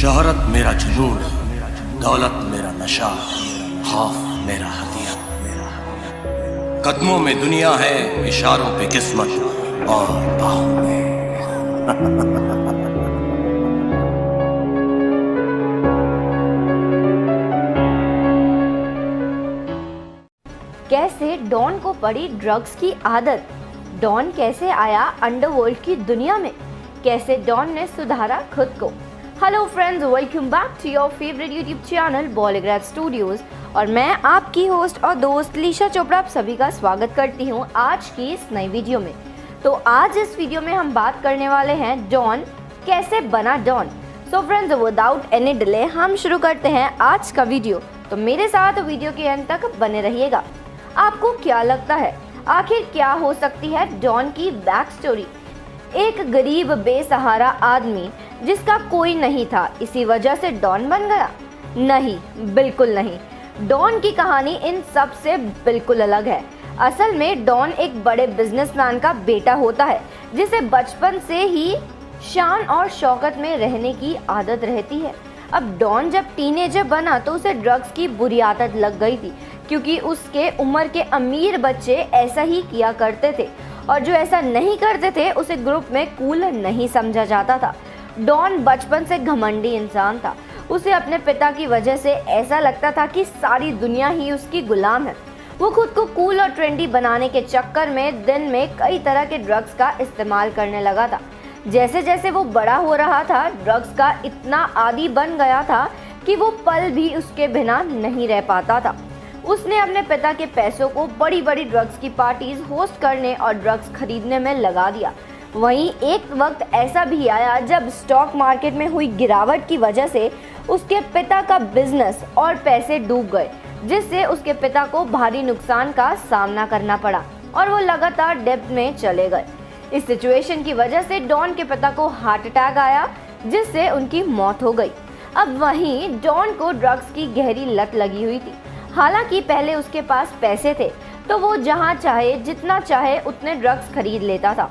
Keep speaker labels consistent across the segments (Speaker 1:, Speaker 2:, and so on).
Speaker 1: शोहरत मेरा जुनून, दौलत मेरा नशा, खौफ मेरा हथियार। कदमों में दुनिया है, इशारों पे किस्मत और बाहों में
Speaker 2: कैसे डॉन को पड़ी ड्रग्स की आदत, डॉन कैसे आया अंडरवर्ल्ड की दुनिया में, कैसे डॉन ने सुधारा खुद को। Hello friends, welcome back to your favourite YouTube channel Bollygraph Studios और मैं आपकी होस्ट और दोस्त लीशा चोपड़ा आप सभी का स्वागत करती हूं आज की इस नई वीडियो में। तो आज इस वीडियो में हम बात करने वाले हैं डॉन कैसे बना don. So friends, without any delay हम शुरू करते हैं आज का वीडियो। तो मेरे साथ वीडियो के अंत तक बने रहिएगा। आपको क्या लगता है आखिर क्या हो सकती है डॉन की बैक स्टोरी? एक गरीब बेसहारा आदमी जिसका कोई नहीं था, इसी वजह से डॉन बन गया? नहीं, बिल्कुल नहीं। डॉन की कहानी इन सब से बिल्कुल अलग है। असल में डॉन एक बड़े बिजनेसमैन का बेटा होता है जिसे बचपन से ही शान और शौकत में रहने की आदत रहती है। अब डॉन जब टीनेजर बना तो उसे ड्रग्स की बुरी आदत लग गई थी, क्योंकि उसके उम्र के अमीर बच्चे ऐसा ही किया करते थे और जो ऐसा नहीं करते थे उसे ग्रुप में कूल नहीं समझा जाता था। डॉन बचपन से घमंडी इंसान था। उसे अपने पिता की वजह से ऐसा लगता था कि सारी दुनिया ही उसकी गुलाम है। वो खुद को कूल और ट्रेंडी बनाने के चक्कर में दिन में कई तरह के ड्रग्स का इस्तेमाल करने लगा था। जैसे जैसे वो बड़ा हो रहा था, ड्रग्स का इतना आदी बन गया था कि वो पल भी उसके बिना नहीं रह पाता था। उसने अपने पिता के पैसों को बड़ी बड़ी ड्रग्स की पार्टीज होस्ट करने और ड्रग्स खरीदने में लगा दिया। वहीं एक वक्त ऐसा भी आया जब स्टॉक मार्केट में हुई गिरावट की वजह से उसके पिता का बिजनेस और पैसे डूब गए, जिससे उसके पिता को भारी नुकसान का सामना करना पड़ा और वो लगातार डेब्ट में चले गए। इस सिचुएशन की वजह से डॉन के पिता को हार्ट अटैक आया, जिससे उनकी मौत हो गई। अब वहीं डॉन को ड्रग्स की गहरी लत लगी हुई थी। हालांकि पहले उसके पास पैसे थे तो वो जहां चाहे जितना चाहे उतने ड्रग्स खरीद लेता था,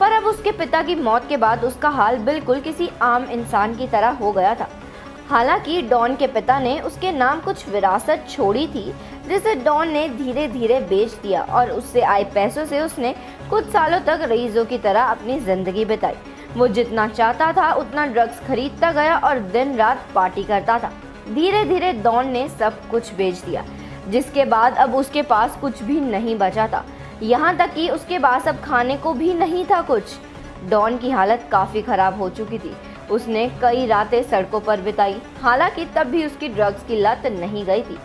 Speaker 2: पर अब उसके पिता की मौत के बाद उसका हाल बिल्कुल किसी आम इंसान की तरह हो गया था। हालांकि डॉन के पिता ने उसके नाम कुछ विरासत छोड़ी थी, जिसे डॉन ने धीरे धीरे बेच दिया और उससे आए पैसों से उसने कुछ सालों तक रईसों की तरह अपनी जिंदगी बिताई। वो जितना चाहता था उतना ड्रग्स खरीदता गया और दिन रात पार्टी करता था। धीरे धीरे डॉन ने सब कुछ बेच दिया, जिसके बाद अब उसके पास कुछ भी नहीं बचा था। यहाँ तक कि उसके पास अब खाने को भी नहीं था कुछ। डॉन की हालत काफ़ी ख़राब हो चुकी थी। उसने कई रातें सड़कों पर बिताई। हालांकि तब भी उसकी ड्रग्स की लत नहीं गई थी।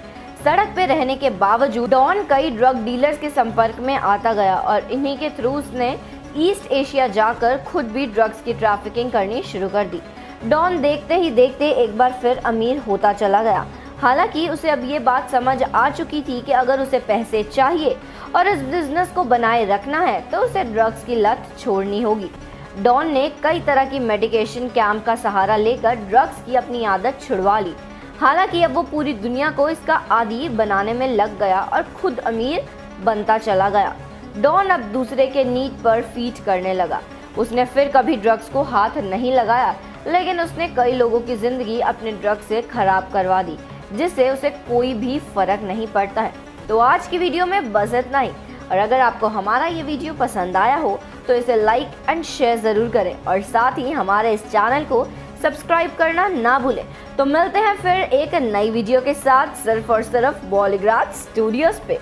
Speaker 2: सड़क पे रहने के बावजूद डॉन कई ड्रग डीलर्स के संपर्क में आता गया और इन्हीं के थ्रू उसने ईस्ट एशिया जाकर खुद भी ड्रग्स की ट्रैफिकिंग करनी शुरू कर दी। डॉन देखते ही देखते एक बार फिर अमीर होता चला गया। हालांकि उसे अब ये बात समझ आ चुकी थी कि अगर उसे पैसे चाहिए और इस बिजनेस को बनाए रखना है तो उसे ड्रग्स की लत छोड़नी होगी। डॉन ने कई तरह की मेडिकेशन कैंप का सहारा लेकर ड्रग्स की अपनी आदत छुड़वा ली। हालांकि अब वो पूरी दुनिया को इसका आदी बनाने में लग गया और खुद अमीर बनता चला गया। डॉन अब दूसरे के नीड पर फीड करने लगा। उसने फिर कभी ड्रग्स को हाथ नहीं लगाया, लेकिन उसने कई लोगों की जिंदगी अपने ड्रग्स से खराब करवा दी, जिससे उसे कोई भी फर्क नहीं पड़ता है। तो आज की वीडियो में बस इतना ही, और अगर आपको हमारा ये वीडियो पसंद आया हो तो इसे लाइक एंड शेयर ज़रूर करें और साथ ही हमारे इस चैनल को सब्सक्राइब करना ना भूलें। तो मिलते हैं फिर एक नई वीडियो के साथ सिर्फ और सिर्फ बॉलीग्राफ स्टूडियोज पे।